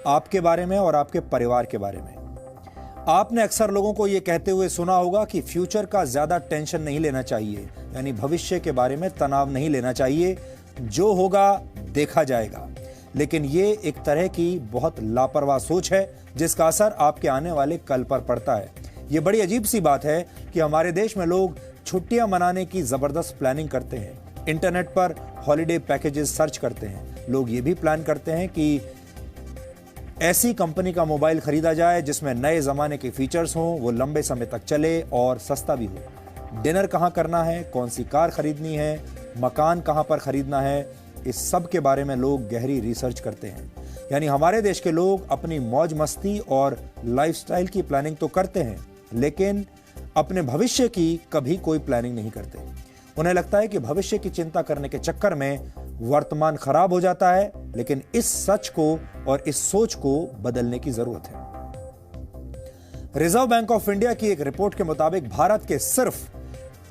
आपके बारे में और आपके परिवार के बारे में। आपने अक्सर लोगों को यह कहते हुए सुना होगा कि फ्यूचर का ज्यादा टेंशन नहीं लेना चाहिए, यानी भविष्य के बारे में तनाव नहीं लेना चाहिए, जो होगा देखा जाएगा। लेकिन ये एक तरह की बहुत लापरवाह सोच है जिसका असर आपके आने वाले कल पर पड़ता है। ये बड़ी अजीब सी बात है कि हमारे देश में लोग छुट्टियां मनाने की जबरदस्त प्लानिंग करते हैं, इंटरनेट पर हॉलिडे पैकेजेस सर्च करते हैं। लोग ये भी प्लान करते हैं कि ऐसी कंपनी का मोबाइल खरीदा जाए जिसमें नए जमाने के फीचर्स हों, वो लंबे समय तक चले और सस्ता भी हो। डिनर कहाँ करना है, कौन सी कार खरीदनी है, मकान कहाँ पर खरीदना है, इस सब के बारे में लोग गहरी रिसर्च करते हैं। यानी हमारे देश के लोग अपनी मौज मस्ती और लाइफस्टाइल की प्लानिंग तो करते हैं, लेकिन अपने भविष्य की कभी कोई प्लानिंग नहीं करते। उन्हें लगता है कि भविष्य की चिंता करने के चक्कर में वर्तमान खराब हो जाता है, लेकिन इस सच को और इस सोच को बदलने की जरूरत है। रिजर्व बैंक ऑफ इंडिया की एक रिपोर्ट के मुताबिक भारत के सिर्फ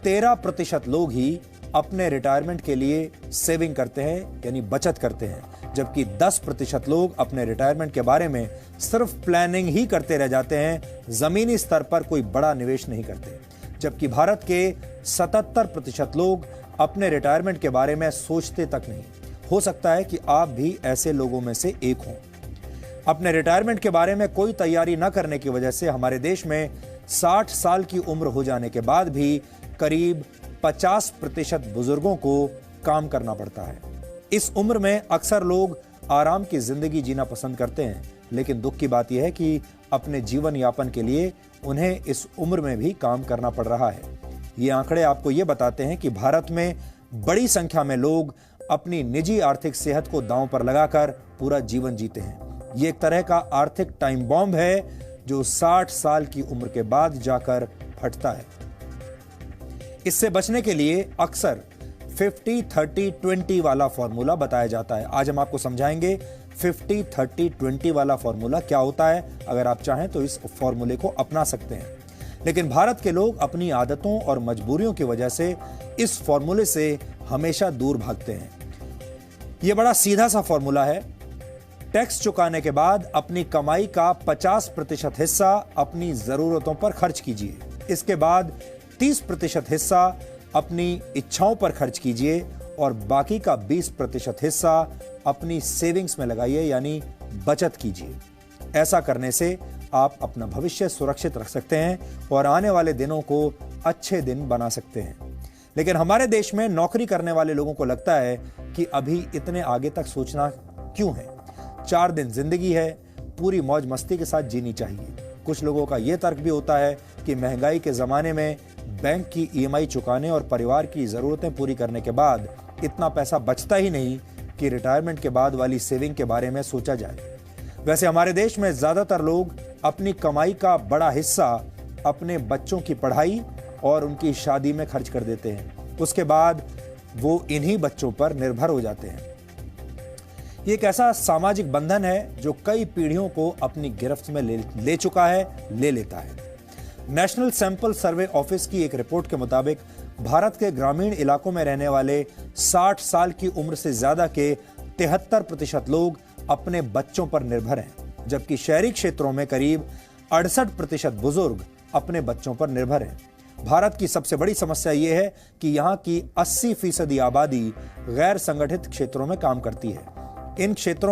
13% लोग ही अपने रिटायरमेंट के लिए सेविंग करते हैं, यानी बचत करते हैं, जबकि 10% लोग अपने रिटायरमेंट के बारे में सिर्फ प्लानिंग ही करते रह जाते हैं, जमीनी स्तर पर कोई बड़ा निवेश नहीं करते। जबकि भारत के 77% लोग अपने रिटायरमेंट के बारे में सोचते तक नहीं। हो सकता है कि आप भी ऐसे लोगों में से एक हों। अपने रिटायरमेंट के बारे में कोई तैयारी न करने की वजह से हमारे देश में 60 साल की उम्र हो जाने के बाद भी करीब 50% बुजुर्गों को काम करना पड़ता है। इस उम्र में अक्सर लोग आराम की जिंदगी जीना पसंद करते हैं, लेकिन दुख की बात यह है कि अपने जीवन यापन के लिए उन्हें इस उम्र में भी काम करना पड़ रहा है। ये आंकड़े आपको ये बताते हैं कि भारत में बड़ी संख्या में लोग अपनी निजी आर्थिक सेहत को दांव पर लगाकर पूरा जीवन जीते हैं। ये एक तरह का आर्थिक टाइम बॉम्ब है जो 60 साल की उम्र के बाद जाकर फटता है। इससे बचने के लिए अक्सर 50-30-20 वाला फॉर्मूला बताया जाता है। आज हम आपको समझाएंगे 50-30-20 वाला फॉर्मूला क्या होता है। अगर आप चाहें तो इस फॉर्मूले को अपना सकते हैं, लेकिन भारत के लोग अपनी आदतों और मजबूरियों की वजह से इस फॉर्मूले से हमेशा दूर भागते हैं। यह बड़ा सीधा सा फॉर्मूला है। टैक्स चुकाने के बाद अपनी कमाई का 50% हिस्सा अपनी जरूरतों पर खर्च कीजिए। इसके बाद 30% हिस्सा अपनी इच्छाओं पर खर्च कीजिए और बाकी का 20% हिस्सा अपनी सेविंग्स में लगाइए, यानी बचत कीजिए। ऐसा करने से आप अपना भविष्य सुरक्षित रख सकते हैं और आने वाले दिनों को अच्छे दिन बना सकते हैं। लेकिन हमारे देश में नौकरी करने वाले लोगों को लगता है कि अभी इतने आगे तक सोचना क्यों है, 4 दिन जिंदगी है, पूरी मौज मस्ती के साथ जीनी चाहिए। कुछ लोगों का यह तर्क भी होता है कि महंगाई के जमाने में बैंक की ईएमआई चुकाने और परिवार की जरूरतें पूरी करने के बाद इतना पैसा बचता ही नहीं कि रिटायरमेंट के बाद वाली सेविंग के बारे में सोचा जाए। वैसे हमारे देश में ज्यादातर लोग अपनी कमाई का बड़ा हिस्सा अपने बच्चों की पढ़ाई और उनकी शादी में खर्च कर देते हैं। उसके बाद वो इन्हीं बच्चों पर निर्भर हो जाते हैं। ये एक ऐसा सामाजिक बंधन है जो कई पीढ़ियों को अपनी गिरफ्त में ले चुका है, ले लेता है। नेशनल सैंपल सर्वे ऑफिस की एक रिपोर्ट के मुताबिक भारत के ग्रामीण इलाकों में रहने वाले 60 साल की उम्र से ज्यादा के 73% लोग अपने बच्चों पर निर्भर हैं, जबकि शहरी क्षेत्रों में करीब 68% बुजुर्ग अपने बच्चों पर निर्भर हैं। भारत की सबसे बड़ी समस्या यह है कि यहाँ की 80% आबादी गैर संगठित क्षेत्रों में काम करती है। इन क्षेत्रों